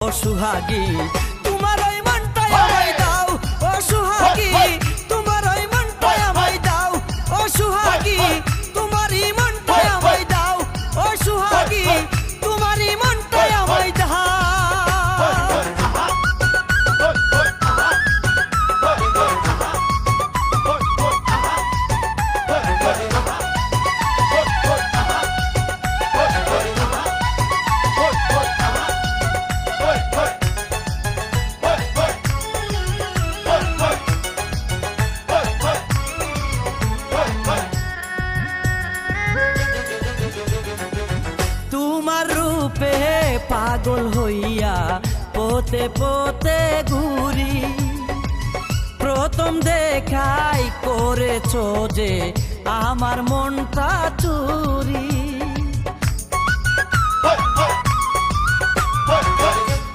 ও সুহাগী তোমার ওই মনটাই আমায় দাও, ও সুহাগী তোমার ওই মনটাই আমায় দাও, ও সুহাগী তোমারই মনটাই আমায় দাও, ও সুহাগী তোমারই মনটাই আমায় দাও। তোমার রূপে পাগল হইয়া পোতে পোতে ঘুরি, প্রথম দেখাই করেছো যে আমার মনটা চুরি।